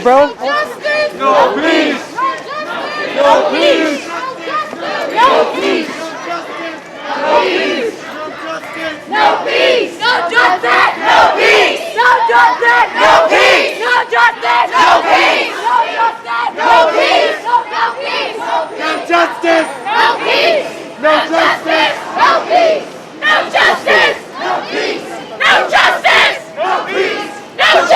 bro. No justice. No peace. No peace. No peace. No peace. No peace. No justice. No peace. No justice. No peace. No justice. No peace. No justice. No peace. No peace. No justice. No peace. No justice. No peace. No justice.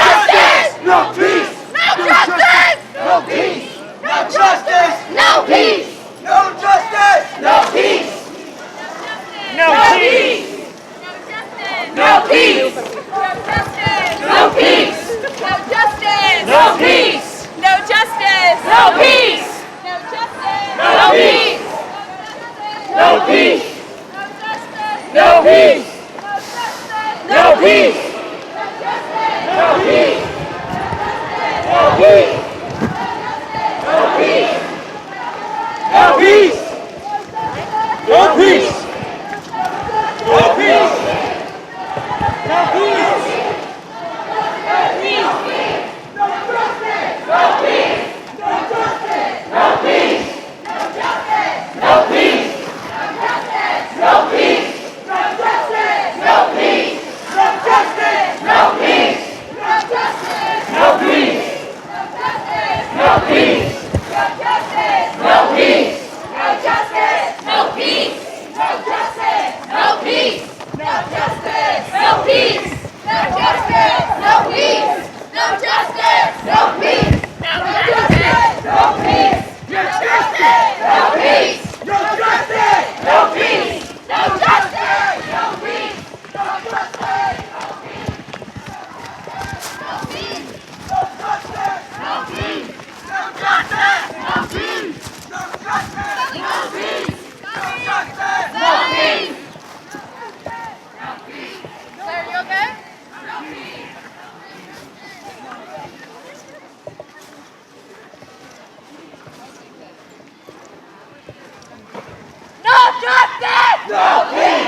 No peace. No justice. No peace. No justice. No peace. No justice. No peace. No justice. No peace. No justice. No peace. No peace. No peace. No justice. No justice. No peace. No justice. No peace. No justice. No peace. No peace. No peace. No peace. No peace. No peace. No peace. No peace. No peace. No peace. No peace.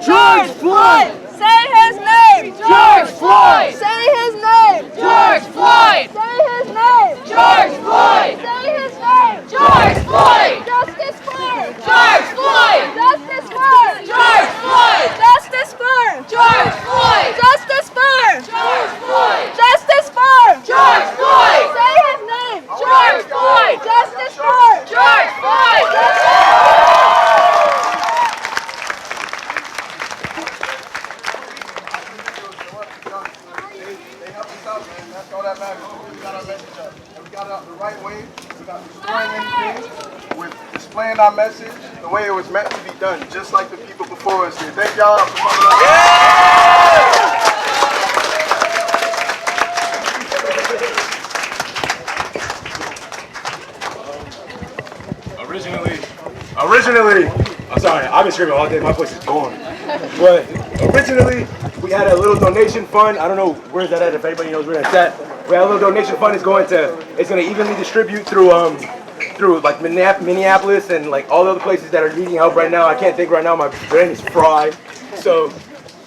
George Floyd! Say his name! George Floyd! Say his name! George Floyd! Say his name! George Floyd! Say his name! George Floyd! Justice for George Floyd! Justice for George Floyd! Justice for George Floyd! Justice for George Floyd! Justice for George Floyd! Say his name! George Floyd! Justice for George Floyd! That matters. We got our message up. And we got it out the right way. We're not destroying anything. We're displaying our message the way it was meant to be done, just like the people before us did. Thank y'all for coming out. Originally, I'm sorry, I've been screaming all day, my voice is gone. But originally, we had a little donation fund. I don't know where's that at, if anybody knows where that's at. We had a little donation fund. It's going to evenly distribute through like Minneapolis and like all the other places that are needing help right now. I can't think right now, my brain is fried. So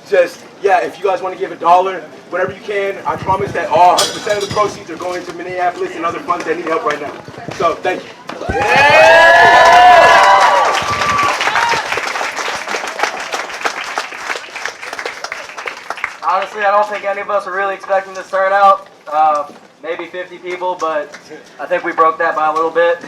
just, yeah, if you guys want to give $1, whatever you can, I promise that all 100% of the proceeds are going to Minneapolis and other funds that need help right now. So thank you. I don't think any of us were really expecting this turnout. Maybe 50 people, but I think we broke that by a little bit.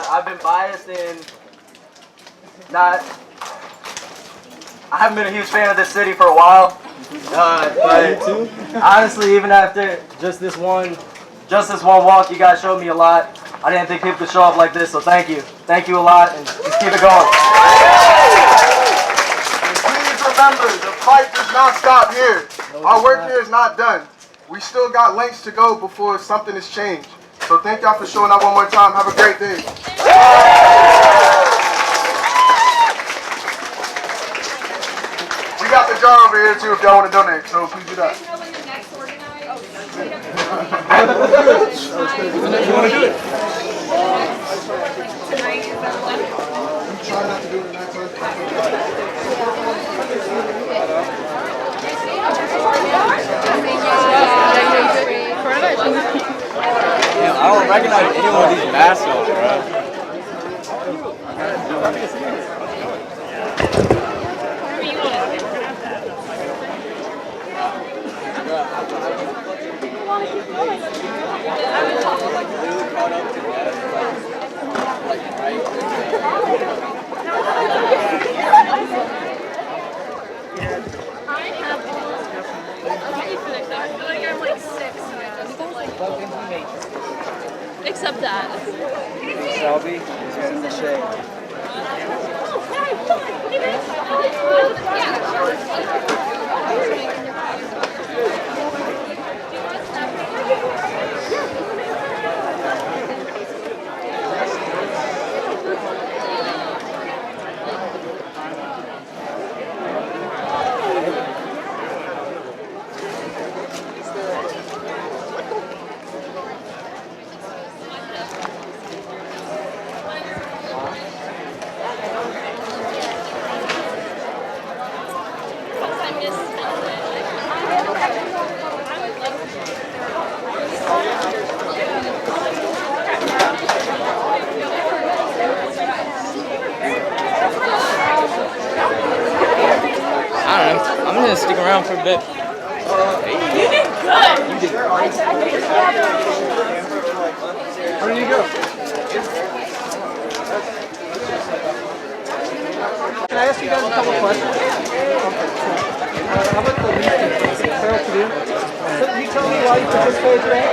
I've been biased in not. I haven't been a huge fan of this city for a while, but honestly, even after just this one walk, you guys showed me a lot. I didn't think people could show up like this, so thank you a lot, and just keep it going. Please remember, the fight does not stop here. Our work here is not done. We still got lengths to go before something is changed. So thank y'all for showing up one more time. Have a great day. We got the jar over here too if y'all want to donate, so please do that. You want to do it? Try not to do it next time. I don't recognize anyone with these masks on, bro. Except that. Shelby is in the shade. I don't know. I'm gonna stick around for a bit. You did good. You did great. Where do you go? Can I ask you guys a couple questions? How about the lead? Carol Purdue. So can you tell me why you participated today?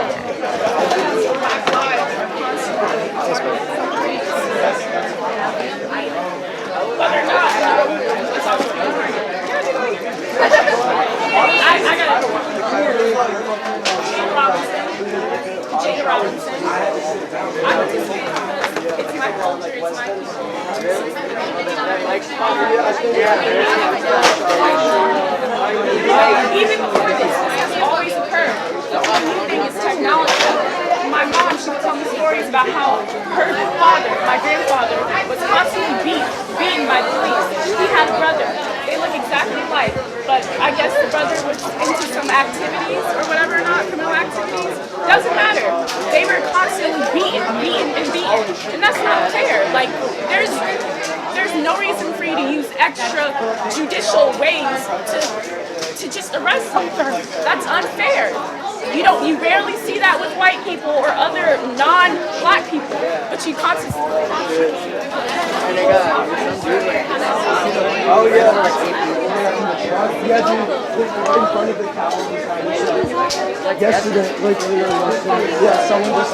Jane Robinson. I participate because it's my culture, it's my people. Even before this, it's always occurred. The only thing is technology. My mom, she would tell me stories about how her father, my grandfather, was constantly beaten by the police. He had a brother. They look exactly alike, but I guess the brother was into some activities or whatever, not criminal activities. Doesn't matter. They were constantly beaten, and that's not fair. Like there's no reason for you to use extra judicial ways to just arrest someone. That's unfair. You rarely see that with white people or other non-black people, but you constantly. Oh yeah. You had to put right in front of the cow. Like yesterday, like earlier yesterday. Yeah, someone just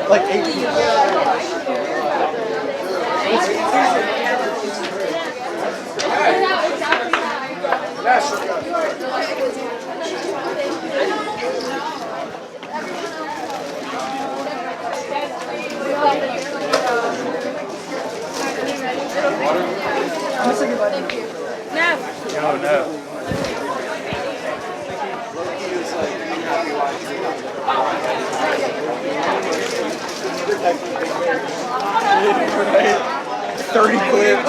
like 8 people. Thank you. No, no. Right? 30 clip.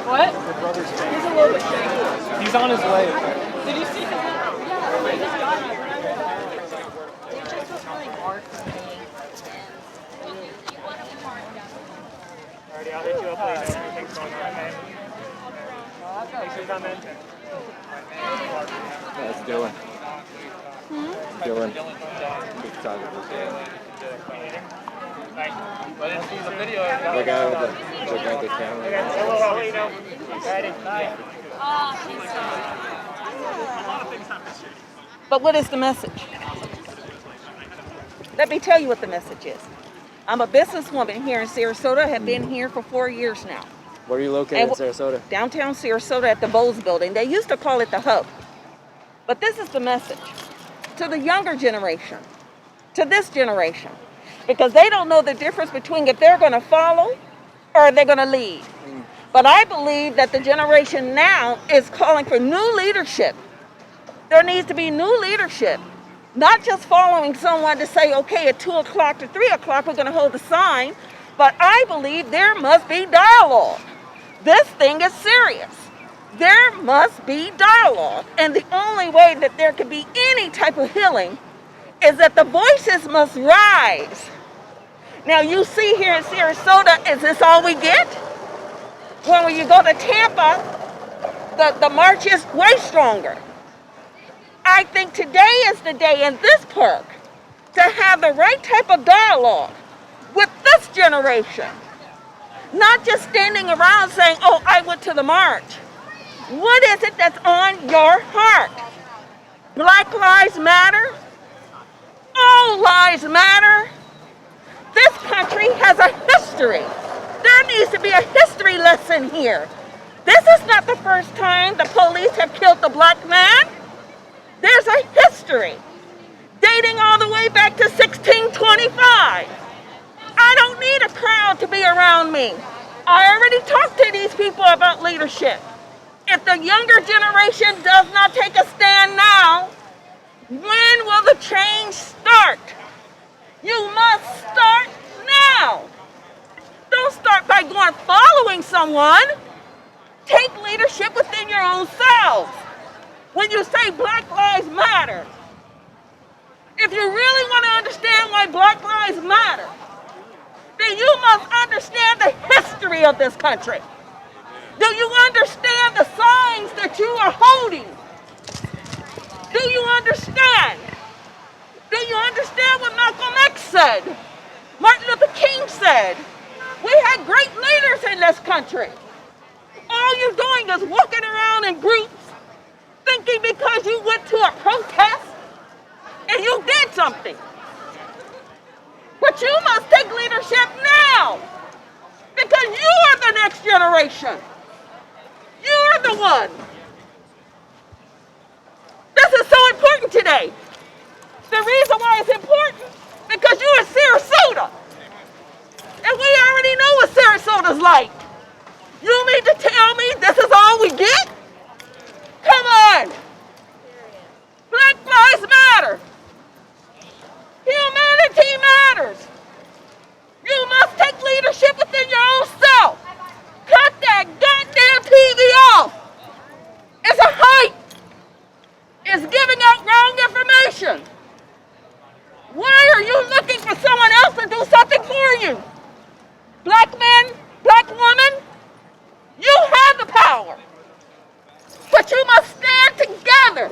What? He's a little bit shaky. He's on his way. Did you see him? Yeah, I just got him. It just was really hard for me. Alrighty, I'll hit you up later. Everything's going on, okay? Thanks for coming. That's Dylan. Dylan. Big photographer. The guy with the camera. Okay, so I'll let you know. Alrighty, bye. But what is the message? Let me tell you what the message is. I'm a businesswoman here in Sarasota. Have been here for 4 years now. Where are you located in Sarasota? Downtown Sarasota at the Bowes Building. They used to call it the Hub. But this is the message to the younger generation, to this generation, because they don't know the difference between if they're going to follow or they're going to lead. But I believe that the generation now is calling for new leadership. There needs to be new leadership, not just following someone to say, okay, at 2 o'clock to 3 o'clock, we're going to hold the sign. But I believe there must be dialogue. This thing is serious. There must be dialogue. And the only way that there can be any type of healing is that the voices must rise. Now, you see here in Sarasota, is this all we get? When you go to Tampa, the march is way stronger. I think today is the day in this park to have the right type of dialogue with this generation. Not just standing around saying, oh, I went to the march. What is it that's on your heart? Black lives matter. All lives matter. This country has a history. There needs to be a history lesson here. This is not the first time the police have killed a black man. There's a history dating all the way back to 1625. I don't need a crowd to be around me. I already talked to these people about leadership. If the younger generation does not take a stand now, when will the change start? You must start now. Don't start by going following someone. Take leadership within your own selves. When you say Black Lives Matter, if you really want to understand why Black Lives Matter, then you must understand the history of this country. Do you understand the signs that you are holding? Do you understand? Do you understand what Malcolm X said? Martin Luther King said? We had great leaders in this country. All you're doing is walking around in groups thinking because you went to a protest and you did something. But you must take leadership now because you are the next generation. You're the one. This is so important today. The reason why it's important because you're in Sarasota. And we already know what Sarasota's like. You mean to tell me this is all we get? Come on. Black Lives Matter. Humanity matters. You must take leadership within your own self. Cut that goddamn TV off. It's a hype. It's giving out wrong information. Why are you looking for someone else to do something for you? Black man, black woman, you have the power. But you must stand together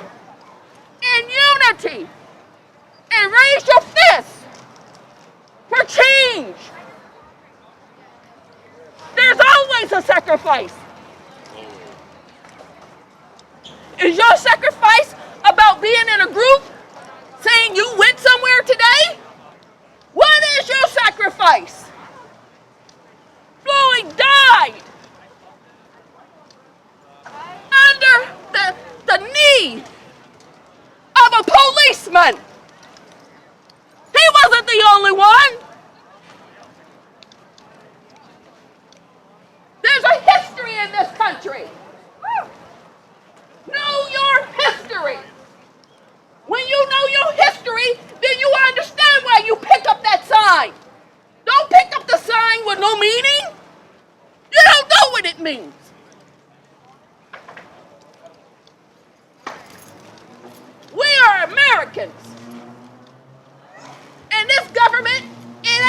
in unity and raise your fists for change. There's always a sacrifice. Is your sacrifice about being in a group saying you went somewhere today? What is your sacrifice? Floyd died under the knee of a policeman. He wasn't the only one. There's a history in this country. Know your history.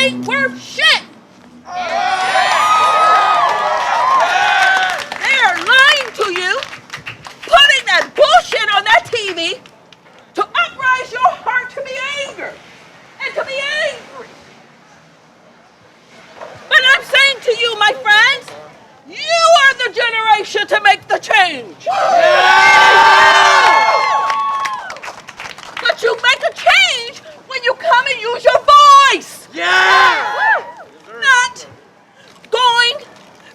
ain't worth shit. They're lying to you, putting that bullshit on that TV to uprise your heart to be anger and to be angry. But I'm saying to you, my friends, you are the generation to make the change. But you make a change when you come and use your voice. Not going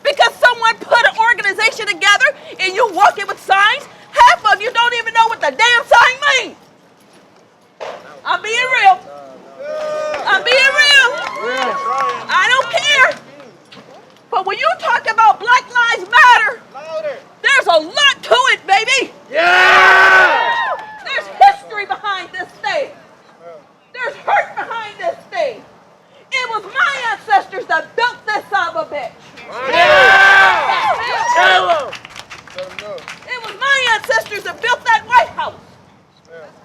because someone put an organization together and you walk in with signs. Half of you don't even know what the damn sign means. I'm being real. I'm being real. I don't care. But when you talk about Black Lives Matter, there's a lot to it, baby. There's history behind this thing. There's hurt behind this thing. It was my ancestors that built this son of a bitch. It was my ancestors that built that White House.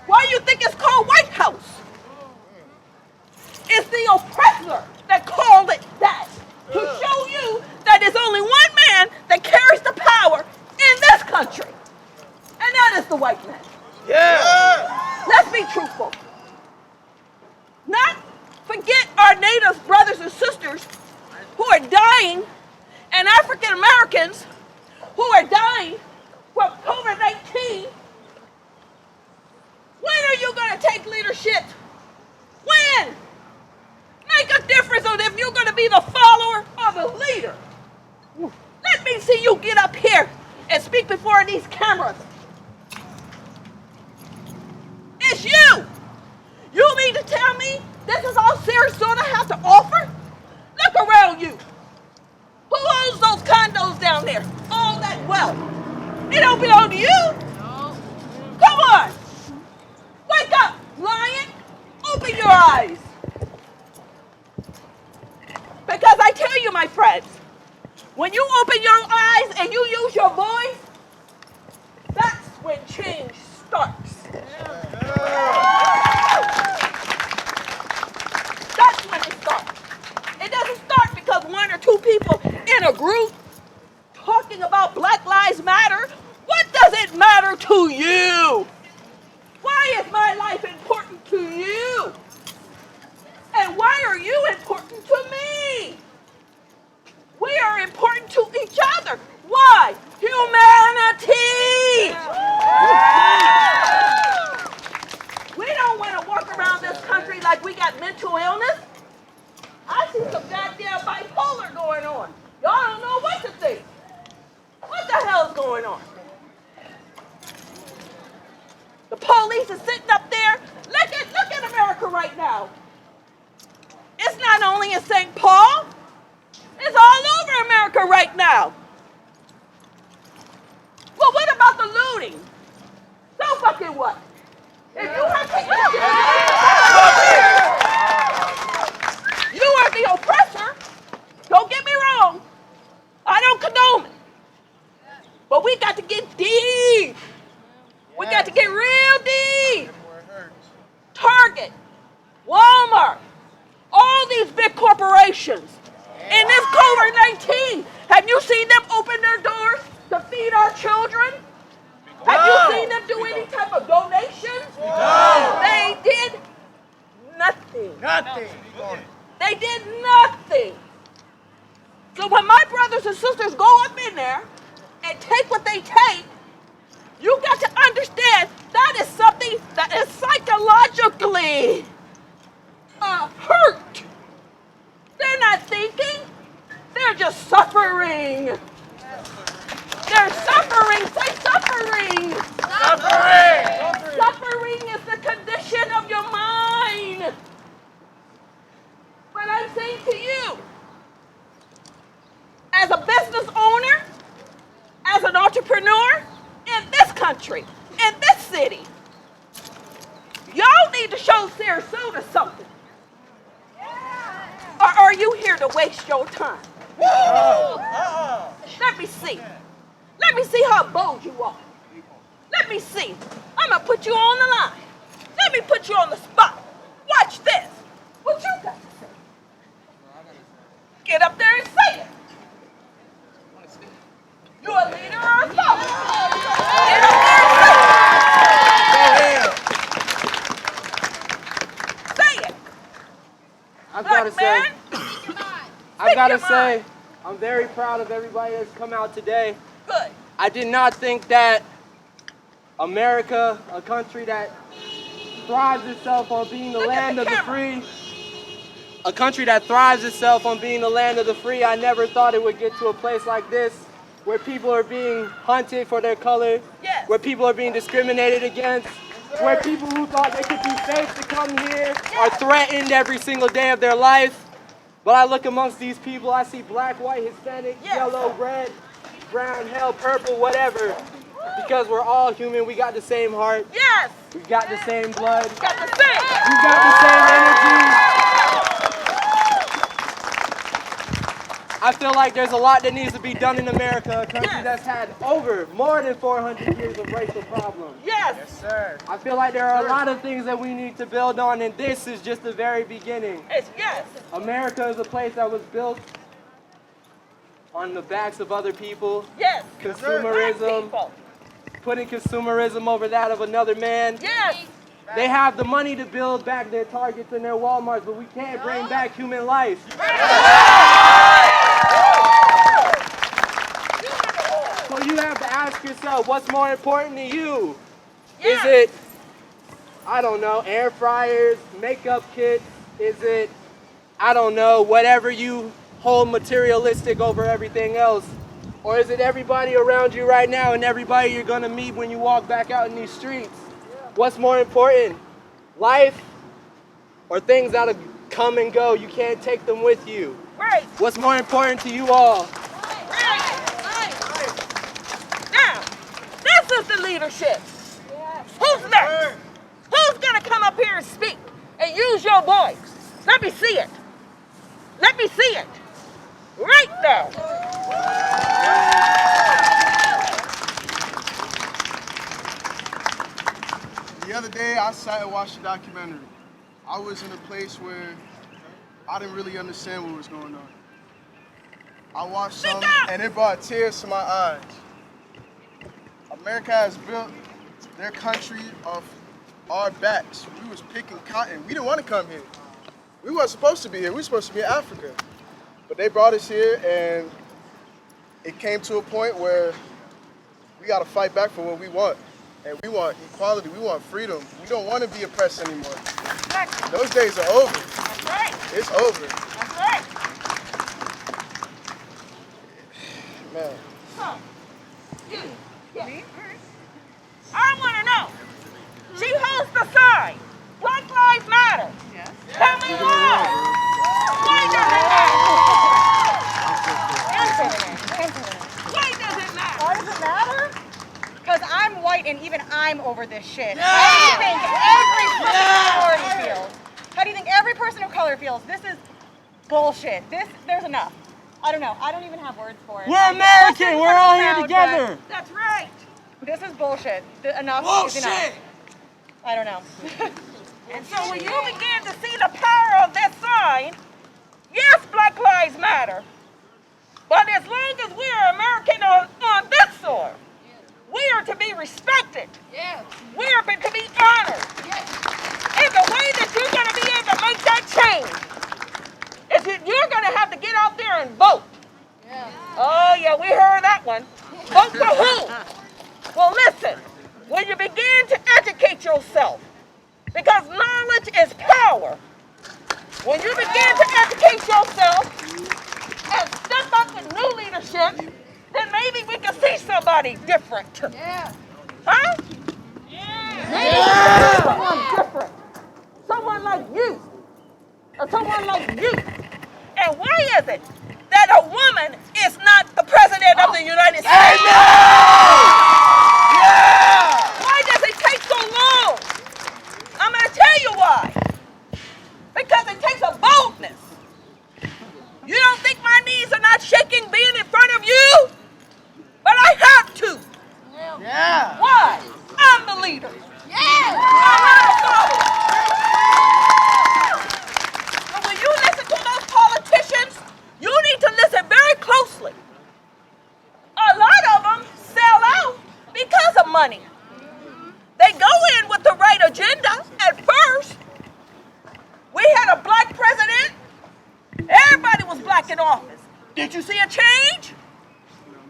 Why do you think it's called White House? It's the oppressor that called it that. To show you that there's only one man that carries the power in this country. And that is the white man. Let's be truthful. Not forget our Native brothers and sisters who are dying, and African Americans who are dying from COVID-19. When are you going to take leadership? When? Make a difference on if you're going to be the follower or the leader. Let me see you get up here and speak before these cameras. It's you. You mean to tell me this is all Sarasota has to offer? Look around you. Who owns those condos down there? All that wealth. It don't belong to you. Come on. Wake up, lion. Open your eyes. Because I tell you, my friends, when you open your eyes and you use your voice, that's when change starts. That's when it starts. It doesn't start because one or two people in a group talking about Black Lives Matter. What does it matter to you? Why is my life important to you? And why are you important to me? We are important to each other. Why? Humanity! We don't want to walk around this country like we got mental illness. I see some goddamn bipolar going on. Y'all don't know what to think. What the hell is going on? The police is sitting up there. Look at America right now. It's not only in St. Paul. It's all over America right now. Well, what about the looting? So fucking what? If you have to, you are the oppressor. Don't get me wrong. I don't condone it. But we got to get deep. We got to get real deep. Target, Walmart, all these big corporations. And this COVID-19, have you seen them open their doors to feed our children? Have you seen them do any type of donations? No. They did nothing. They did nothing. So when my brothers and sisters go up in there and take what they take, you got to understand that is something that is psychologically hurt. They're not thinking. They're just suffering. They're suffering. Say suffering. Suffering. Suffering is the condition of your mind. But I'm saying to you, as a business owner, as an entrepreneur in this country, in this city, y'all need to show Sarasota something. Or are you here to waste your time? Let me see. Let me see how bold you are. Let me see. I'm going to put you on the line. Let me put you on the spot. Watch this. What you got to say? I've got to Black man. say, I'm very proud of everybody that's come out today. Good. I did not think that America, a country that thrives itself on being the land of the free, a country that thrives itself on being the land of the free, I never thought it would get to a place like this, where people are being hunted for their color, Yes. where people are being discriminated against, where people who thought they could be safe to come here are threatened every single day of their life. But I look amongst these people, I see black, white, Hispanic, yellow, red, brown, hell, purple, whatever. Because we're all human, we got the same heart. Yes. We got the same blood. Got the same. We got the same energy. I feel like there's a lot that needs to be done in America, a country that's had more than 400 years of racial problems. Yes. Yes, sir. I feel like there are a lot of things that we need to build on, and this is just the very beginning. Yes. America is a place that was built on the backs of other people. Yes. Consumerism, putting consumerism over that of another man. Yes. They have the money to build back their Targets and their Walmarts, but we can't bring back human life. So you have to ask yourself, what's more important to you? Yes. Is it, I don't know, air fryers, makeup kits? Is it, I don't know, whatever you hold materialistic over everything else? Or is it everybody around you right now and everybody you're gonna meet when you walk back out in these streets? What's more important, life or things that'll come and go? You can't take them with you. Right. What's more important to you all? Now, this is the leadership. Who's next? Who's gonna come up here and speak and use your voice? Let me see it. Let me see it. Right there. The other day, I sat and watched a documentary. I was in a place where I didn't really understand what was going on. I watched some, and it brought tears to my eyes. America has built their country off our backs. We was picking cotton. We didn't want to come here. We weren't supposed to be here. We were supposed to be in Africa. But they brought us here, and it came to a point where we got to fight back for what we want. And we want equality. We want freedom. We don't want to be oppressed anymore. Those days are over. That's right. It's over. That's right. Man. So, you. Yeah. I want to know. She holds the sign. Black Lives Matter. Yes. Tell me why. Why does it matter? Why does it matter? Why does it matter? Because I'm white and even I'm over this shit. Yeah. How do you think every person of minority feels? How do you think every person of color feels? This is bullshit. There's enough. I don't know. I don't even have words for it. We're American. We're all here together. That's right. This is bullshit. Enough is enough. I don't know. And so when you begin to see the power of that sign, yes, Black Lives Matter. But as long as we are American on this soil, we are to be respected. Yes. We are to be honored. Yes. And the way that you're going to be able to make that change is that you're going to have to get out there and vote. Yeah. Oh, yeah, we heard that one. Vote for who? Well, listen, when you begin to educate yourself, because knowledge is power, when you begin to educate yourself and step up with new leadership, then maybe we can see somebody different. Yeah. Huh? Yeah. Maybe we can see someone different. Someone like you. Or someone like you. And why is it that a woman is not the president of the United States? Yeah. Why does it take so long? I'm going to tell you why. Because it takes a boldness. You don't think my knees are not shaking being in front of you? But I have to. Yeah. Why? I'm the leader. Yeah. I'm not a follower. So when you listen to those politicians, you need to listen very closely. A lot of them sell out. Did you see a change?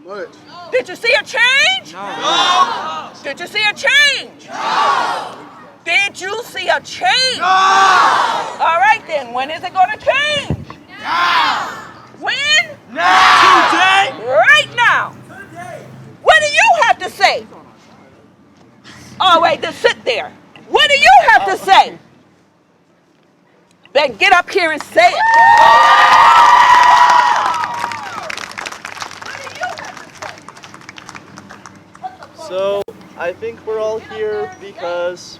Much. Did you see a change? No. Did you see a change? No. Did you see a change? No. All right then, when is it going to change? Now. When? Now. Today. Right now. What do you have to say? Oh wait, just sit there. What do you have to say? Then get up here and say it. So, I think we're all here because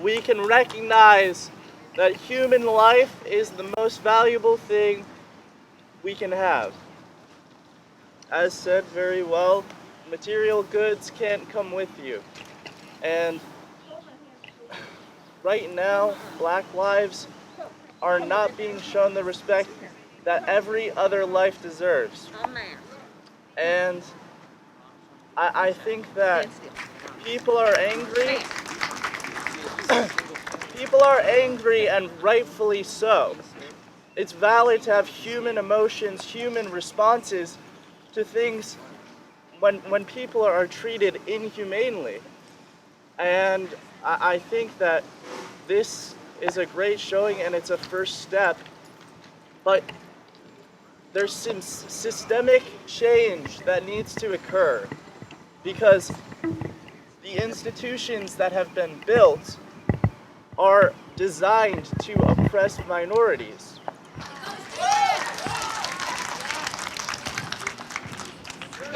we can recognize that human life is the most valuable thing we can have. As said very well, material goods can't come with you. And right now, black lives are not being shown the respect that every other life deserves. And I think that people are angry. People are angry, and rightfully so. It's valid to have human emotions, human responses to things when people are treated inhumanely. And I think that this is a great showing, and it's a first step. But there's some systemic change that needs to occur, because the institutions that have been built are designed to oppress minorities.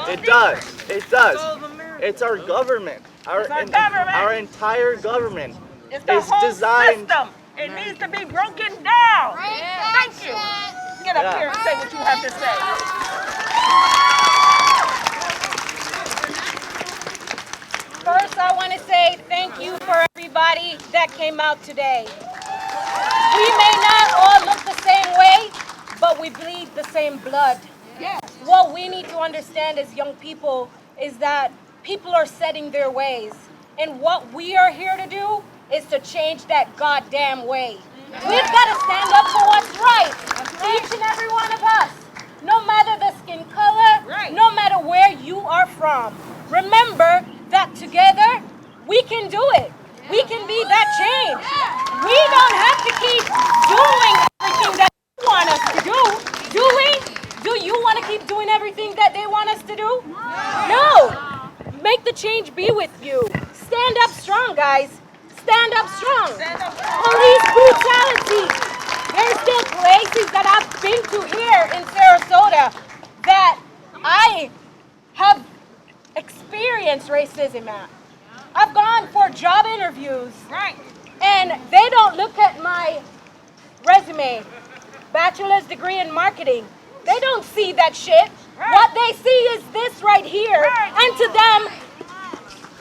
It does. It does. It's our government. Our entire government It's the is whole designed. system. It needs to be broken down. Thank you. Get up here and say what you have to say. First, I want to say thank you for everybody that came out today. We may not all look the same way, but we bleed the same blood. Yes. What we need to understand as young people is that people are setting their ways. And what we are here to do is to change that goddamn way. We've got to stand up for what's right. Each and every one of us. No matter the skin color, no matter where you are from. Remember that together, we can do it. We can be that change. We don't have to keep doing everything that they want us to do. Do we? Do you want to keep doing everything that they want us to do? No. Make the change be with you. Stand up strong, guys. Stand up strong. Police brutality. There's still places that I've been to here in Sarasota that I have experienced racism at. I've gone for job interviews. Right. And they don't look at my resume, bachelor's degree in marketing. They don't see that shit. What they see is this right here. And to them,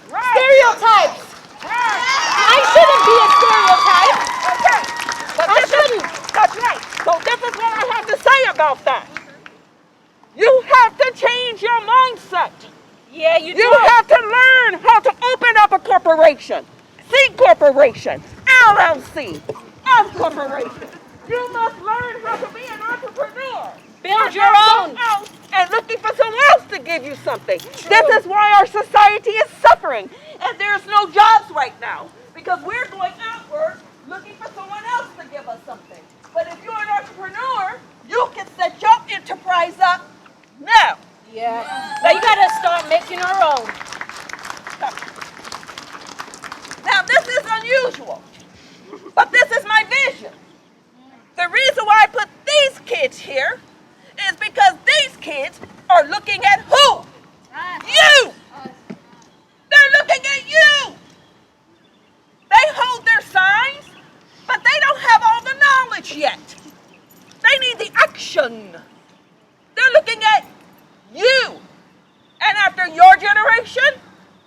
stereotypes. I shouldn't be a stereotype. Okay. But I shouldn't. That's right. So this is what I have to say about that. You have to change your mindset. Yeah, you do. You have to learn how to open up a corporation. C corporation, LLC, S corporation. You must learn how to be an entrepreneur. Build your own. And looking for someone else to give you something. This is why our society is suffering. And there's no jobs right now. Because we're going outward looking for someone else to give us something. But if you're an entrepreneur, you can set your enterprise up now. Yeah. We gotta start making our own. Now this is unusual. But this is my vision. The reason why I put these kids here is because these kids are looking at who? You! They're looking at you! They hold their signs, but they don't have all the knowledge yet. They need the action. They're looking at you. And after your generation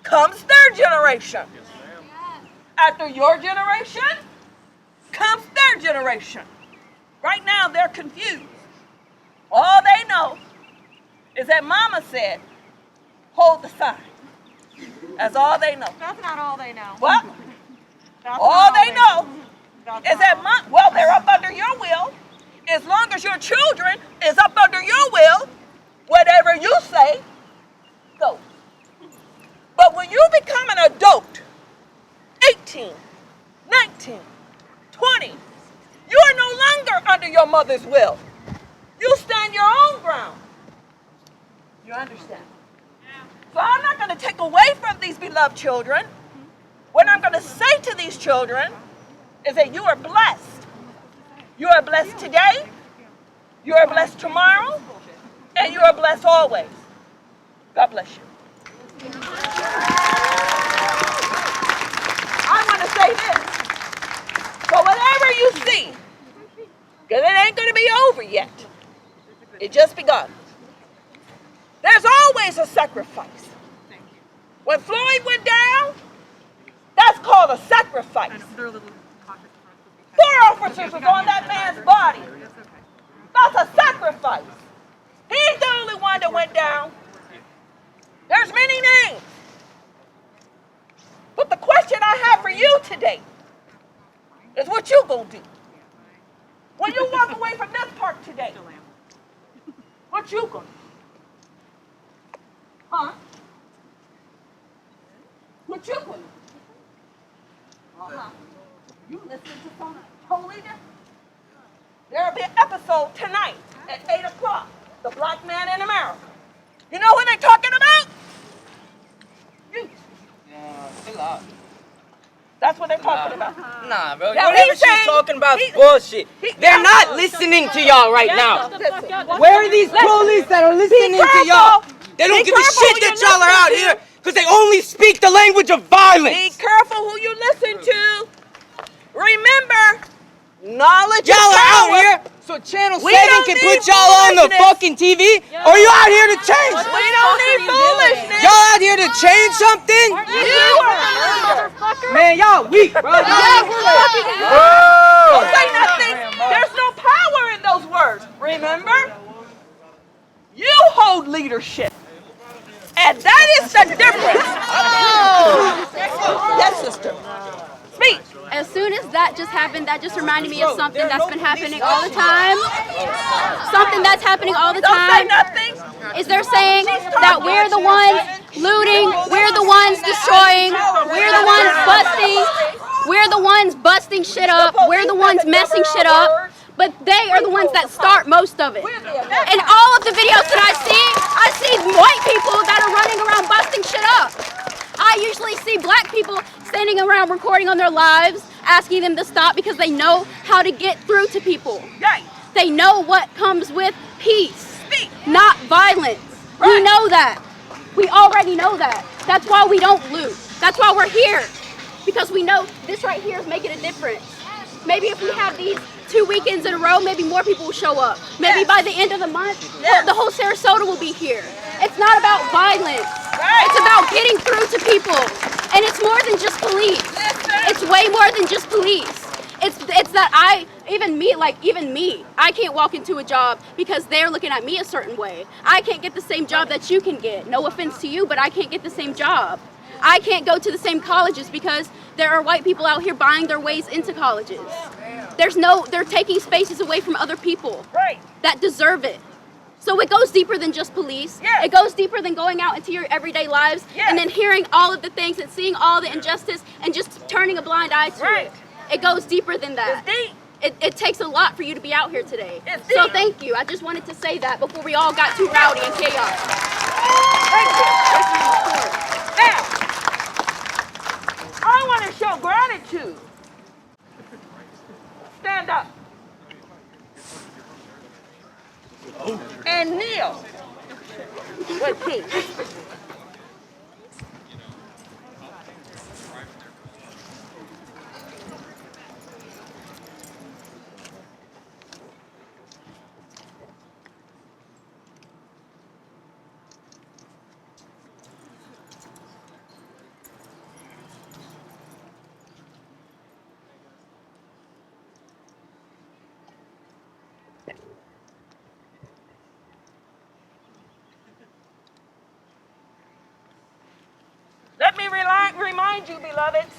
comes their generation. After your generation comes their generation. Right now they're confused. All they know is that Mama said, hold the sign. That's all they know. That's not all they know. What? All they know is that well, they're up under your will, as long as your children is up under your will, whatever you say, go. But when you become an adult, 18, 19, 20, you are no longer under your mother's will. You stand your own ground. You understand? So I'm not going to take away from these beloved children. What I'm going to say to these children is that you are blessed. You are blessed today, you are blessed tomorrow, and you are blessed always. God bless you. I want to say this. So whatever you see, because it ain't going to be over yet. It just begun. There's always a sacrifice. When Floyd went down, that's called a sacrifice. 4 officers was on that man's body. That's a sacrifice. He ain't the only one that went down. There's many names. But the question I have for you today is what you gonna do? When you walk away from this park today, what you gonna do? Huh? What you gonna do? Uh-huh. You listen to some holiness? There'll be an episode tonight at 8 o'clock. The Black Man in America. You know who they're talking about? You. Chill out. That's what they're talking about. Nah, bro. Now, Whatever he's she's saying- talking about is bullshit. They're not listening to y'all right now. Where are these police that are listening to y'all? They don't give a shit that y'all are out here because they only speak the language of violence. Be careful who you listen to. Remember, knowledge is Y'all are out power. here so Channel We 7 don't can need put y'all on the foolishness. fucking TV? Or you out here to change? We don't need foolishness. Y'all out here to change something? You are Man, y'all weak, bro. Don't say nothing. There's no power in those words. Remember? You hold leadership. And that is the difference. Yes, sister. Speak. As soon as that just happened, that just reminded me of something that's been happening all the time. Something that's happening all the Don't say time. nothing. Is they're saying that we're the ones looting, we're the ones destroying, we're the ones busting shit up, we're the ones messing shit up, but they are the ones that start most of it. And all of the videos that I see white people that are running around busting shit up. I usually see black people standing around recording on their lives, asking them to stop because they know how to get through to people. They know what comes with peace, not violence. We know that. We already know that. That's why we don't loot. That's why we're here. Because we know this right here is making a difference. Maybe if we have these 2 weekends in a row, maybe more people will show up. Maybe by the end of the month, the whole Sarasota will be here. It's not about violence. It's about getting through to people. And it's more than just police. It's way more than just police. It's that even me, I can't walk into a job because they're looking at me a certain way. I can't get the same job that you can get. No offense to you, but I can't get the same job. I can't go to the same colleges because there are white people out here buying their ways into colleges. They're taking spaces away from other people that deserve it. So it goes deeper than just police. It goes deeper than going out into your everyday lives and then hearing all of the things and seeing all the injustice and just turning a blind eye to it. It goes deeper than that. It takes a lot for you to be out here today. So thank you. I just wanted to say that before we all got too rowdy and chaos. Thank you. Now, I want to show gratitude. Stand up. And kneel with peace. Let me remind you, beloveds,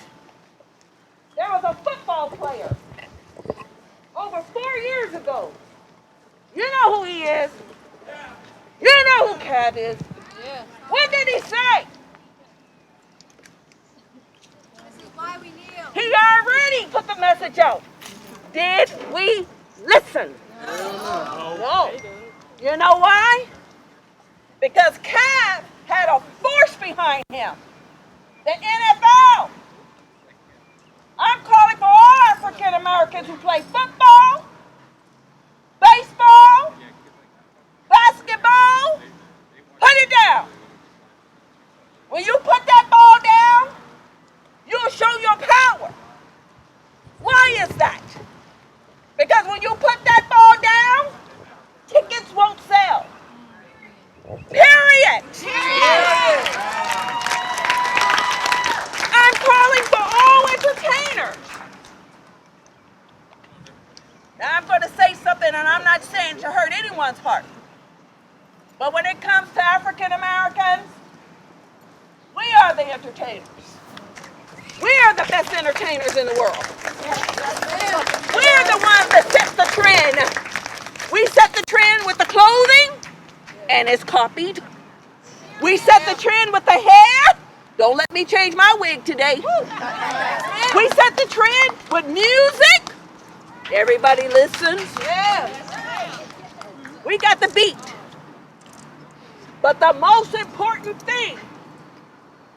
there was a football player over 4 years ago know who he is. You know who Cat is. What did he say? He already put the message out. Did we listen? No. You know why? Because Cat had a force behind him. The NFL. I'm calling for all African Americans who play football, baseball, basketball. Put it down. When you put that ball down, you'll show your power. Why is that? Because when you put that ball down, tickets won't sell. Period. I'm calling for all entertainers. Now I'm going to say something, and I'm not saying to hurt anyone's heart. But when it comes to African Americans, we are the entertainers. We are the best entertainers in the world. We are the ones that set the trend. We set the trend with the clothing, and it's copied. We set the trend with the hair. Don't let me change my wig today. We set the trend with music. Everybody listens. We got the beat. But the most important thing,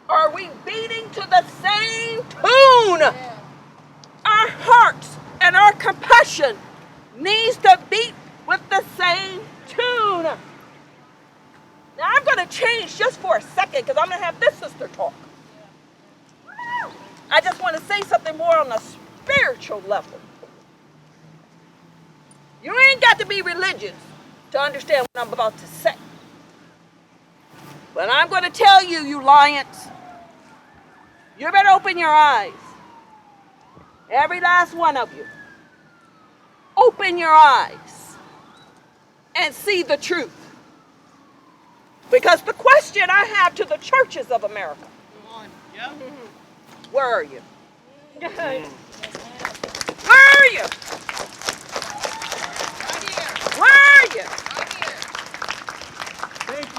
are we beating to the same tune? Our hearts and our compassion needs to beat with the same tune. Now I'm going to change just for a second because I'm going to have this sister talk. I just want to say something more on a spiritual level. You ain't got to be religious to understand what I'm about to say. But I'm going to tell you, you lions, you better open your eyes. Every last one of you. Open your eyes and see the truth. Because the question I have to the churches of America, where are you? Where are you? Where are you?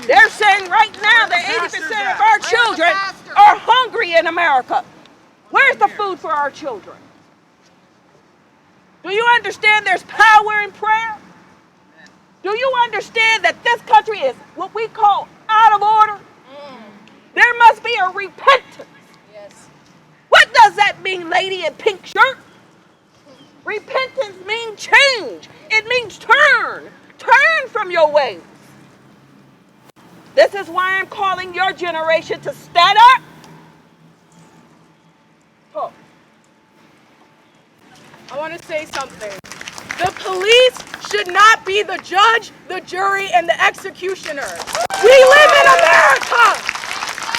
They're saying right now that 80% of our children are hungry in America. Where's the food for our children? Do you understand there's power in prayer? Do you understand that this country is what we call out of order? There must be a repentance. What does that mean, lady in pink shirt? Repentance means change. It means turn. Turn from your ways. This is why I'm calling your generation to stand up. Oh. I want to say something. The police should not be the judge, the jury, and the executioner. We live in America.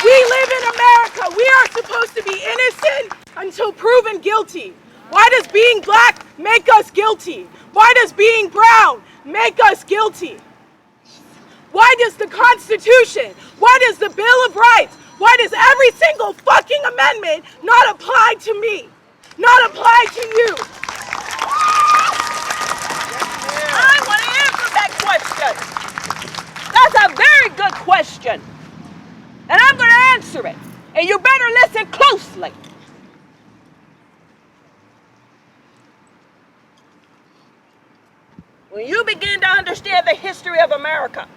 We live in America. We are supposed to be innocent until proven guilty. Why does being black make us guilty? Why does being brown make us guilty? Why does the Constitution, why does the Bill of Rights, why does every single fucking amendment not apply to me? Not apply to you? I want to answer that question. That's a very good question. And I'm going to answer it. And you better listen closely. When you begin to understand the history of America,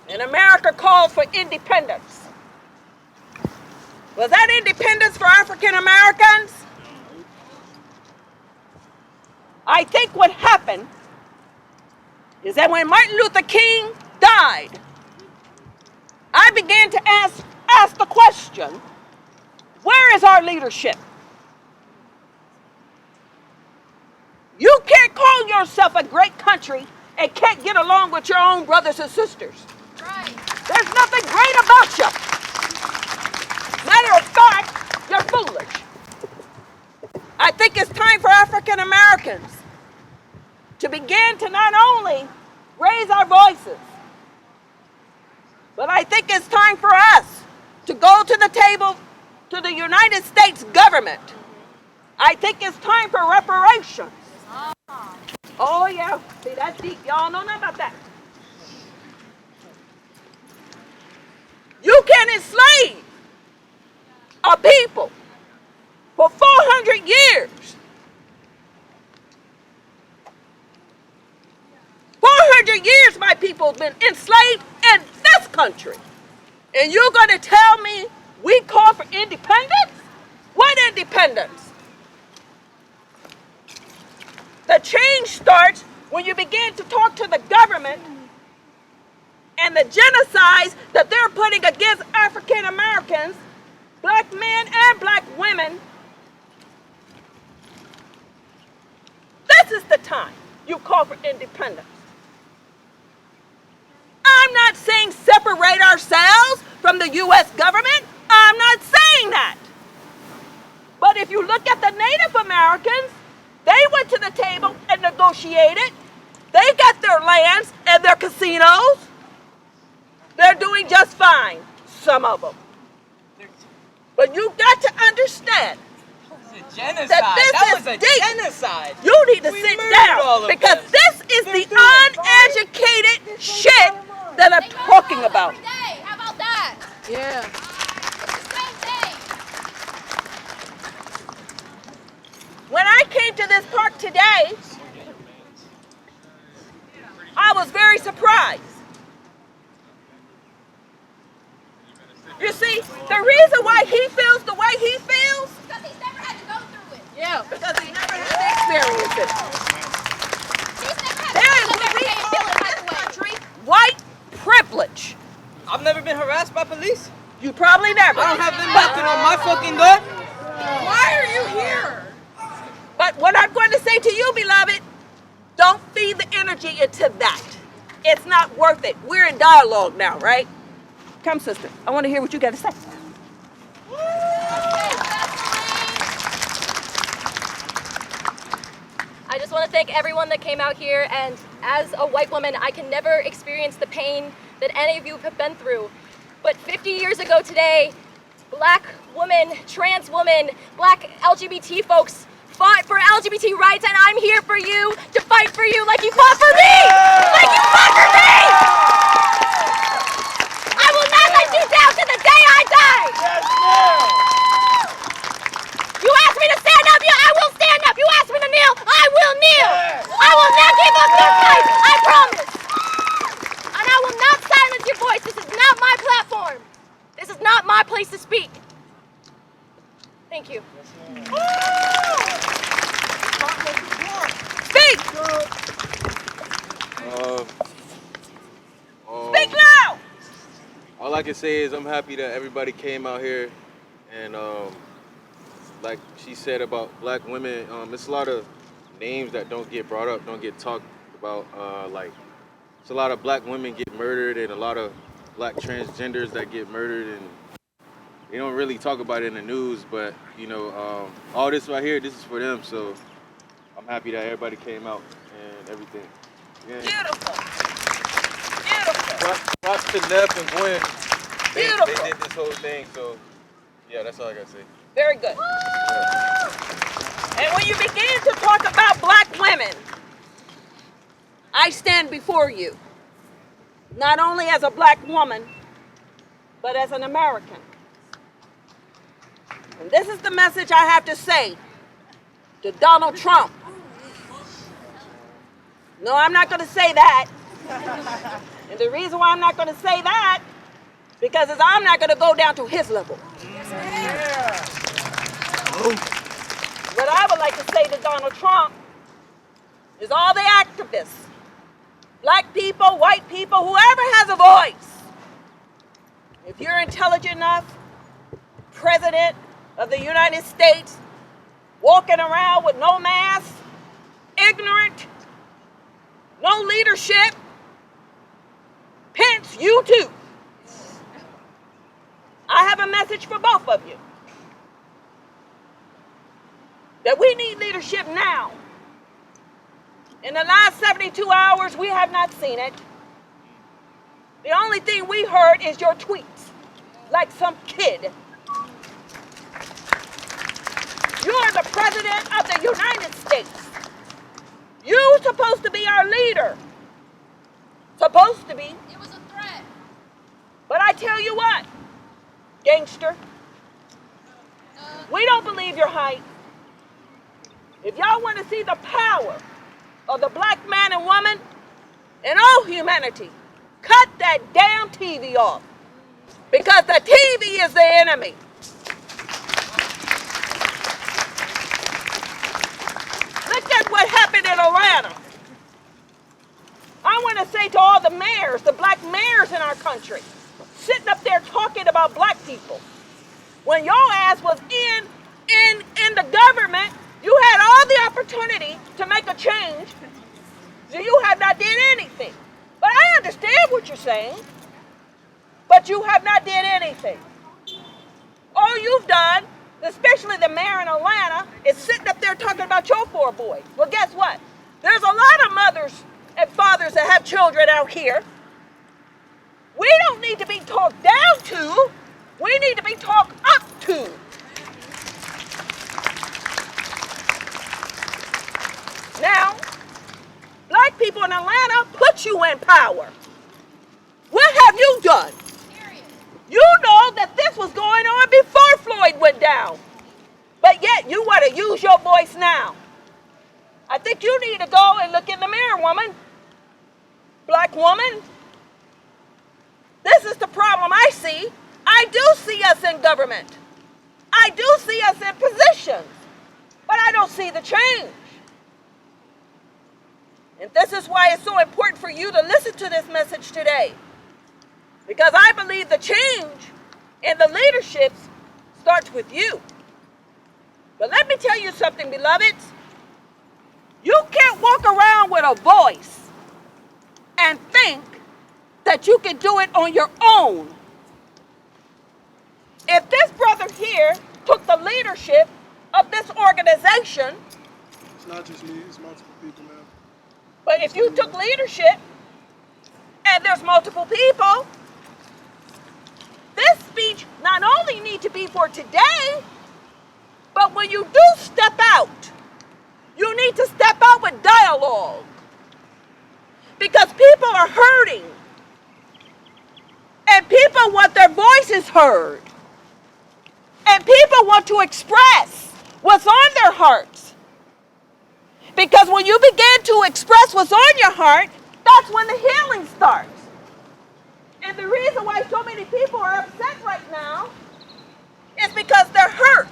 and America called for independence. Was that independence for African Americans? I think what happened is that when Martin Luther King died, I began to ask the question, where is our leadership? You can't call yourself a great country and can't get along with your own brothers and sisters. Right. There's nothing great about you. Matter of fact, you're foolish. I think it's time for African Americans to begin to not only raise our voices, but I think it's time for us to go to the table, to the United States government, I think it's time for reparations. Oh yeah, see that's deep. Y'all know nothing about that. You can enslave a people for 400 years. 400 years my people have been enslaved in this country. And you're going to tell me we call for independence? What independence? The change starts when you begin to talk to the government and the genocides that they're putting against African Americans, black men and black women. This is the time you call for independence. I'm not saying separate ourselves from the U.S. government. I'm not saying that. But if you look at the Native Americans, they went to the table and negotiated. They got their lands and their casinos. They're doing just fine, some of them. But you got to understand Genocide. that this is deep. Genocide. You need to We sit murdered all down of because them. this is the uneducated shit that I'm talking about. How about that? Yeah. Same thing. When I came to this park today, I was very surprised. You see, the reason why he feels the way he feels, Because he's never had to go through it. yeah, because he never had to experience it. He's never had to There go is what we through it. call in this country white privilege. I've never been harassed by police. You probably never. I don't have them knocking on my fucking door. Why are you here? But what I'm going to say to you, beloved, don't feed the energy into that. It's not worth it. We're in dialogue now, right? Come, sister. I want to hear what you got to say. I just want to thank everyone that came out here, and as a white woman, I can never experience the pain that any of you have been through. But 50 years ago today, black women, trans women, black LGBT folks fought for LGBT rights, and I'm here for you to fight for you like you fought for me! Like you fought for me! I will not let you down to the day I die! You asked me to stand up, I will stand up. You asked me to kneel, I will kneel. I will not give up this fight, I promise. And I will not silence your voice. This is not my platform. This is not my place to speak. Thank you. Speak! Speak loud! All I can say is I'm happy that everybody came out here, and like she said about black women, it's a lot of names that don't get brought up, don't get talked about. Like, it's a lot of black women get murdered and a lot of black transgenders that get murdered, and they don't really talk about it in the news. But you know, all this right here, this is for them. So I'm happy that everybody came out and everything. Yeah. Beautiful. Beautiful. Props to Neff and Gwen. They Beautiful. did this whole thing. So yeah, that's all I gotta say. Very good. And when you begin to talk about black women, I stand before you, not only as a black woman, but as an American. And this is the message I have to say to Donald Trump. No, I'm not going to say that. And the reason why I'm not going to say that, because I'm not going to go down to his level. What I would like to say to Donald Trump is all the activists, black people, white people, whoever has a voice, if you're intelligent enough, President of the United States, walking around with no mask, ignorant, no leadership, Pence, you too. I have a message for both of you. That we need leadership now. In the last 72 hours, we have not seen it. The only thing we heard is your tweets, like some kid. You are the President of the United States. You're supposed to be our leader. Supposed to be. It was a threat. But I tell you what, gangster, we don't believe your hype. If y'all want to see the power of the black man and woman and all humanity, cut that damn TV off. Because the TV is the enemy. Look at what happened in Atlanta. I want to say to all the mayors, the black mayors in our country, sitting up there talking about black people. When your ass was in the government, you had all the opportunity to make a change. So you have not did anything. But I understand what you're saying. But you have not did anything. All you've done, especially the mayor in Atlanta, is sitting up there talking about your poor boy. Well, guess what? There's a lot of mothers and fathers that have children out here. We don't need to be talked down to. We need to be talked up to. Now, black people in Atlanta put you in power. What have you done? You know that this was going on before Floyd went down. But yet you want to use your voice now. I think you need to go and look in the mirror, woman. Black woman. This is the problem I see. I do see us in government. I do see us in positions. But I don't see the change. And this is why it's so important for you to listen to this message today. Because I believe the change in the leadership starts with you. But let me tell you something, beloveds. You can't walk around with a voice and think that you can do it on your own. If this brother here took the leadership of this organization, It's not just me, it's multiple people, man. but if you took leadership and there's multiple people, this speech not only need to be for today, but when you do step out, you need to step out with dialogue. Because people are hurting. And people want their voices heard. And people want to express what's on their hearts. Because when you begin to express what's on your heart, that's when the healing starts. And the reason why so many people are upset right now is because they're hurt.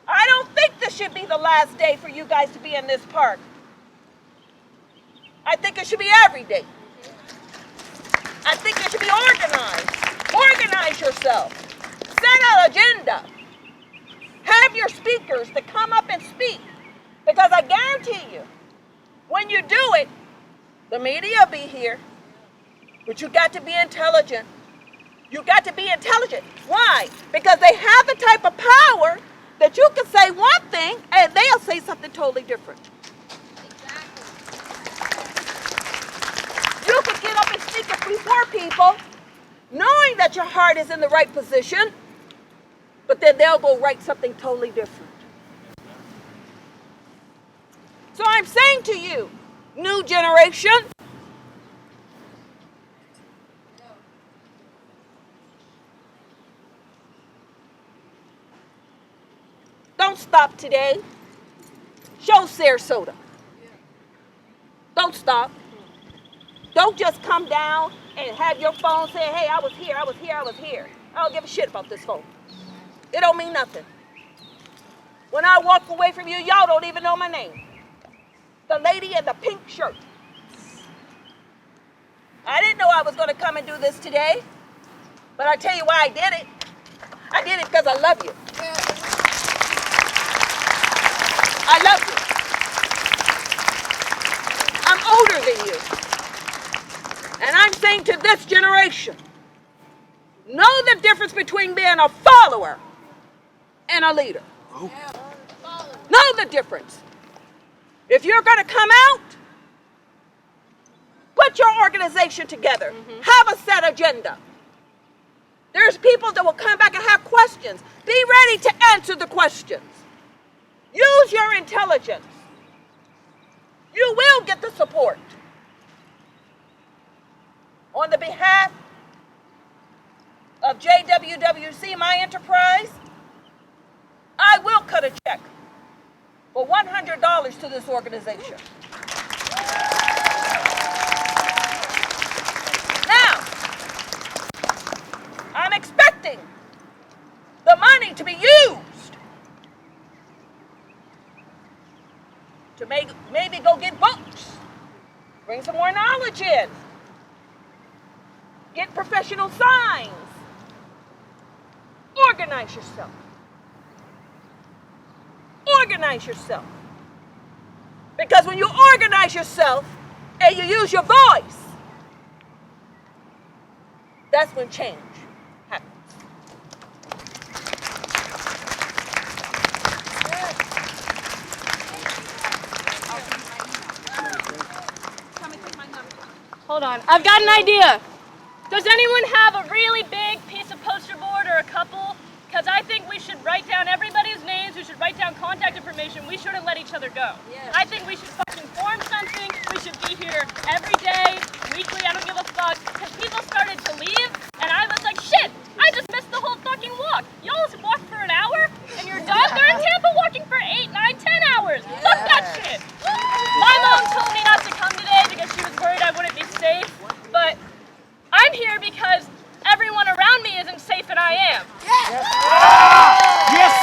I don't think this should be the last day for you guys to be in this park. I think it should be every day. I think it should be organized. Organize yourself. Set an agenda. Have your speakers to come up and speak. Because I guarantee you, when you do it, the media will be here. But you got to be intelligent. You got to be intelligent. Why? Because they have the type of power that you can say one thing and they'll say something totally different. You can get up and speak it before people, knowing that your heart is in the right position, but then they'll go write something totally different. So I'm saying to you, new generation, don't stop today. Show Sarasota. Don't stop. Don't just come down and have your phone say, hey, I was here, I was here, I was here. I don't give a shit about this phone. It don't mean nothing. When I walk away from you, y'all don't even know my name. The lady in the pink shirt. I didn't know I was going to come and do this today, but I tell you why I did it. I did it because I love you. I love you. I'm older than you. And I'm saying to this generation, know the difference between being a follower and a leader. Know the difference. If you're going to come out, Put your organization together. Have a set agenda. There's people that will come back and have questions. Be ready to answer the questions. Use your intelligence. You will get the support. On the behalf of JWWC, my enterprise, I will cut a check for $100 to this organization. Now, I'm expecting the money to be used to maybe go get books, bring some more knowledge in, get professional signs, organize yourself. Organize yourself. Because when you organize yourself and you use your voice, that's when change happens. Hold on, I've got an idea. Does anyone have a really big piece of poster board or a couple? Because I think we should write down everybody's names, we should write down contact information, we shouldn't let each other go. Yeah. I think we should fucking form something, we should be here every day, weekly, I don't give a fuck. Because people started to leave, and I was like, shit, I just missed the whole fucking walk. Y'all walked for an hour, and you're done? They're in Tampa walking for 8, 9, 10 hours. Yeah. Fuck that shit. My mom told me not to come today because she was worried I wouldn't be safe, but I'm here because everyone around me isn't safe and I am. Yes! Yes!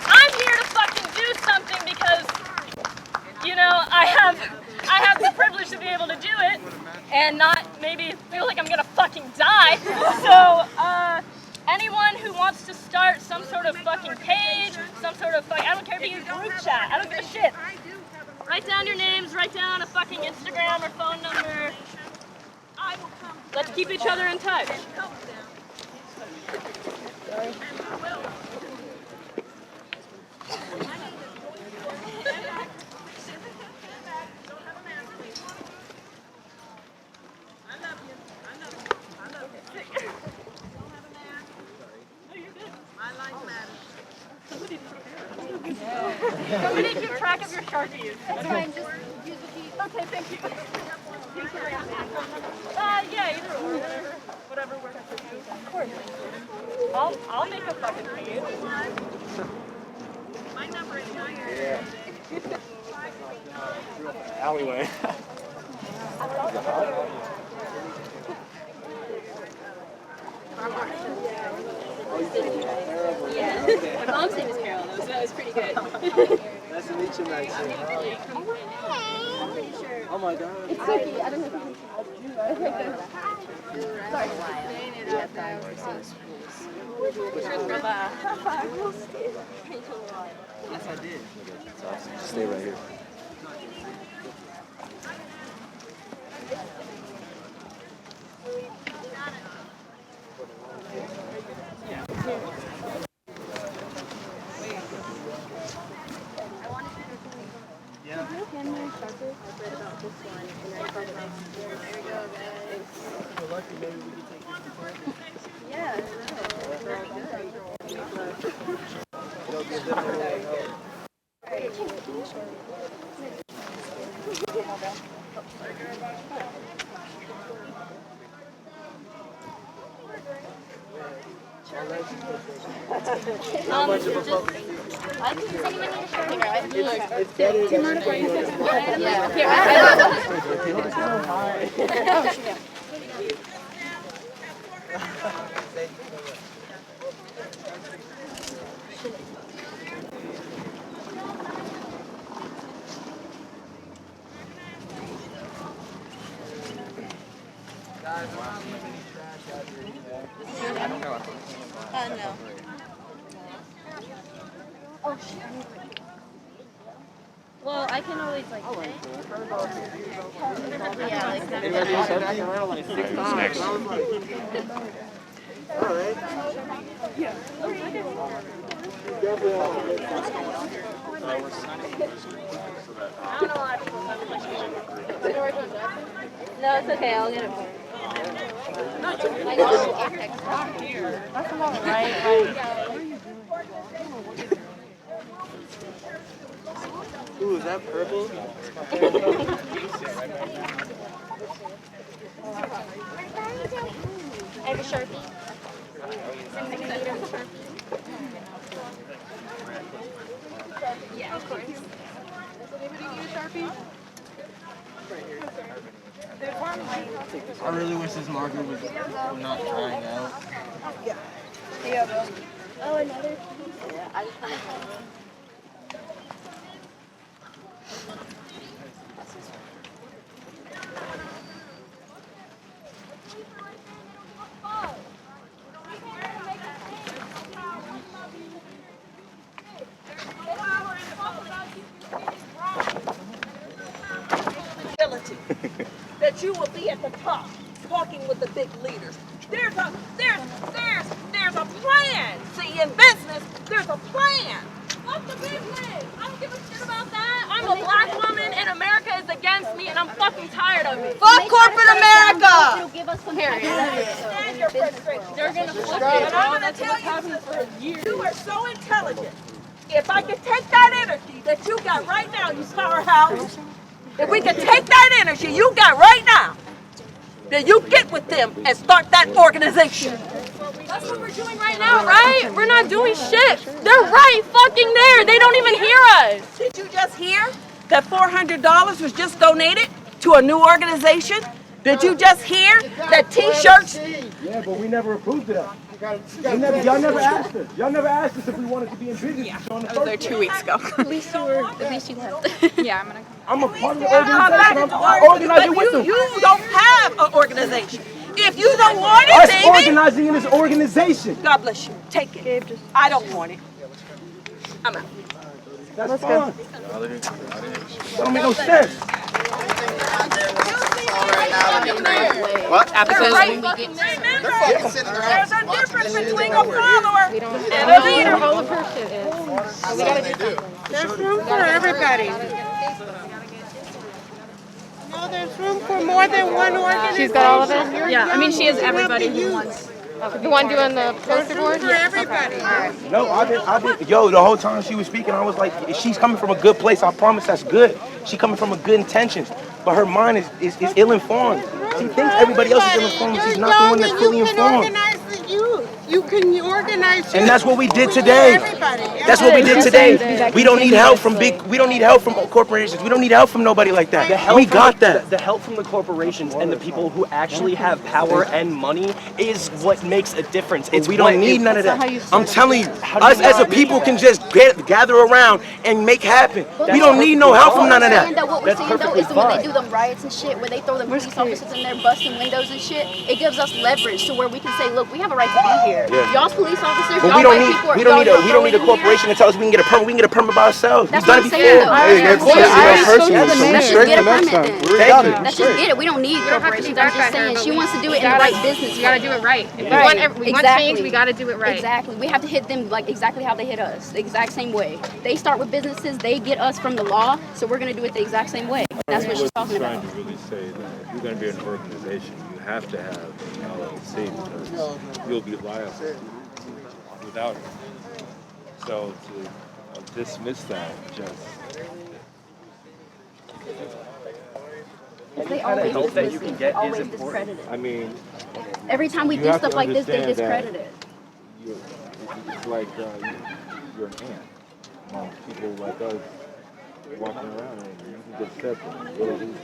I'm here to fucking do something because, you know, I have the privilege to be able to do it and not maybe feel like I'm gonna fucking die. So, anyone who wants to start some sort of fucking page, some sort of I don't care if you use group chat, I don't give a shit. Write down your names, write down a fucking Instagram or phone number. Let's keep each other in touch. Somebody keep track of your Sharpies. That's fine, just use the key. Okay, thank you. Yeah, either or, whatever works for you. Of course. I'll make a fucking page. My number is higher. Yeah. Alleyway. Yeah. My mom's name is Carol, though, so that was pretty good. Nice to meet you, Max. I'm pretty sure. Oh my God. It's Cookie. I don't know if you can Sorry. Yes, I did. Stay right here. No. Oh, shit. Well, I can always, like, say. Yeah, like that. Alright. No, it's okay. I'll get it for you. That's about right. Ooh, is that purple? I have a Sharpie. Yeah, of course. Does anybody need a Sharpie? I really wish this marker was not drying out. Oh, another. That you will be at the top, talking with the big leaders. There's a plan. See, in business, there's a plan. Fuck the business. I don't give a shit about that. I'm a black woman and America is against me and I'm fucking tired of it. Fuck corporate America. Give us some period. Understand your frustration. They're gonna flip And it. I'm gonna tell you something. You are so intelligent. If I could take that energy that you got right now, you powerhouse, if we could take that energy you got right now, then you get with them and start that organization. That's what we're doing right now, right? We're not doing shit. They're right fucking there. They don't even hear us. Did you just hear that $400 was just donated to a new organization? Did you just hear that T-shirts? Yeah, but we never approved of that. Y'all never asked us. Y'all never asked us if we wanted to be in business. I was there 2 weeks ago. At least you left. Yeah, I'm gonna come. I'm a part of the organization. I organize it with them. You don't have an organization. If you don't want it, Us baby. organizing in this organization. God bless you. Take it. I don't want it. I'm out. That's fine. That don't make no sense. What? There's a difference between a follower and a leader. All the first shit is. We gotta do something. There's room for everybody. No, there's room for more than one organization. She's got all of it? Yeah, I mean, she has everybody who wants. The one doing the poster board? For everybody. No, I didn't. Yo, the whole time she was speaking, I was like, she's coming from a good place. I promise that's good. She's coming from a good intentions. But her mind is ill-informed. She thinks everybody else is ill-informed. She's not the one that's fully informed. You can organize. And that's what we did today. That's what we did today. We don't need help from corporations. We don't need help from nobody like that. We got that. The help from the corporations and the people who actually have power and money is what makes a difference. We don't need none of that. I'm telling you, us as a people can just gather around and make happen. We don't need no help from none of that. What we're saying though is when they do them riots and shit, where they throw the police officers in there busting windows and shit, it gives us leverage to where we can say, look, we have a right to be here. Yeah. Y'all's police officers, But y'all white people are. we don't need a corporation to tell us we can get a permit. We can get a permit by ourselves. We've done it before. Let's just get it. We don't need corporations. I'm just saying she wants to do it in the right business. You gotta do it right. If we want change, we gotta do it right. Exactly. We have to hit them like exactly how they hit us, the exact same way. They start with businesses, they get us from the law, so we're gonna do it the exact same way. That's what she's talking about. Trying to really say that if you're going to be an organization, you have to have an LLC because you'll be liable without it. So to dismiss that just. They always discredit it. I mean, every time we do stuff like this, they discredit it. It's like you're an ant among people like us walking around and you can get separated.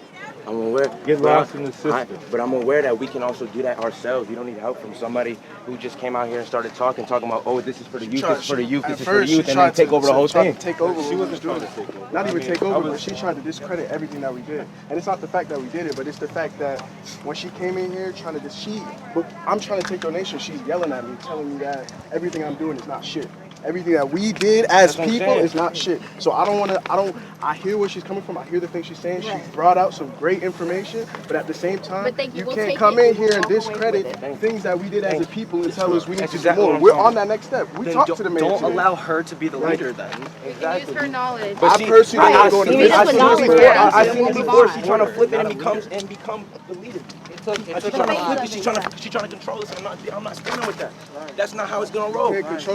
I'm aware. Get lost in the system. But I'm aware that we can also do that ourselves. We don't need help from somebody who just came out here and started talking about, oh, this is for the youth, this is for the youth, this is for the youth, and then take over the whole thing. Take over. She wasn't trying to take over. Not even take over, but she tried to discredit everything that we did. And it's not the fact that we did it, but it's the fact that when she came in here trying to but I'm trying to take donation, she's yelling at me, telling me that everything I'm doing is not shit. Everything that we did as people is not shit. So I hear where she's coming from. I hear the things she's saying. She brought out some great information, but at the same time, you can't come in here and discredit things that we did as a people and tell us we need to do more. We're on that next step. We talked to the mayor. Don't allow her to be the leader then. Exactly. Use her knowledge. I personally am going to be. I've seen it before. She's trying to flip it and become the leader. She's trying to flip it. She's trying to control us. I'm not standing with that. That's not how it's gonna roll.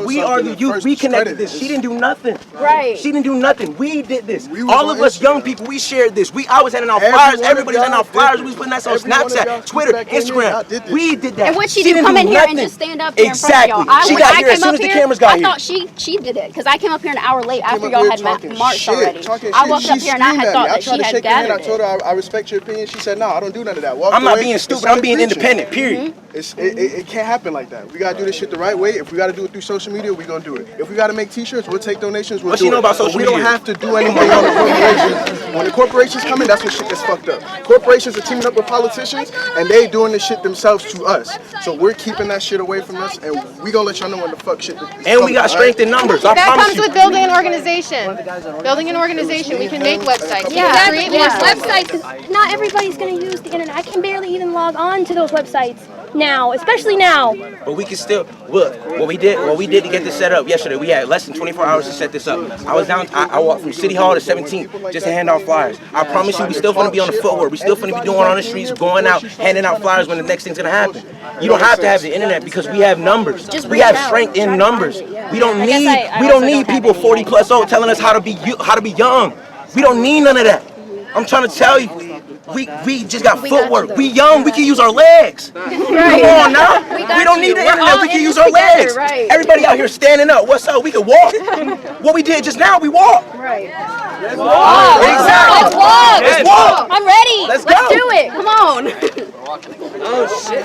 We are the youth. We connected this. She didn't do nothing. Right. She didn't do nothing. We did this. All of us young people, we shared this. I was handing out flyers. Everybody's handing out flyers. We was putting that on Snapchat, Twitter, Instagram. We did that. And what she did come in here and just stand up here in front of y'all. She got here as soon as the cameras got here. I thought she did it because I came up here an hour late after y'all had marched already. I walked up here and I had thought that she had gathered I told her I respect your opinion. She said no, I don't do none of that. I'm not being stupid. I'm being independent. Period. It can't happen like that. We gotta do this shit the right way. If we gotta do it through social media, we're gonna do it. If we gotta make t-shirts, we'll take donations, we'll do it. About social we media? don't have to do anything on the corporations. When the corporations come in, that's when shit gets fucked up. Corporations are teaming up with politicians and they doing this shit themselves to us. So we're keeping that shit away from us and we gonna let y'all know when the fuck shit is and we got strength in numbers. That comes with building an organization. Building an organization, we can make websites. Yeah, Create more websites, because not everybody's going to use the internet. I can barely even log on to those websites now, especially now. But we can still look. What we did to get this set up yesterday. We had less than 24 hours to set this up. I was down. I walked from City Hall to 17th just to hand out flyers. I promise you, we still gonna be on the footwork. We still gonna be doing on the streets, going out, handing out flyers when the next thing's gonna happen. You don't have to have the internet because we have numbers. We have strength in numbers. We don't need people 40 plus old telling us how to be young. We don't need none of that. I'm trying to tell you. We just got footwork. We young. We can use our legs. Come on now. We don't need the internet. We can use our legs. Everybody out here standing up. What's up? We can walk. What we did just now, we walked. Right. Let's walk. Exactly. Let's walk. Let's walk. I'm ready. Let's do it. Come on. Oh shit.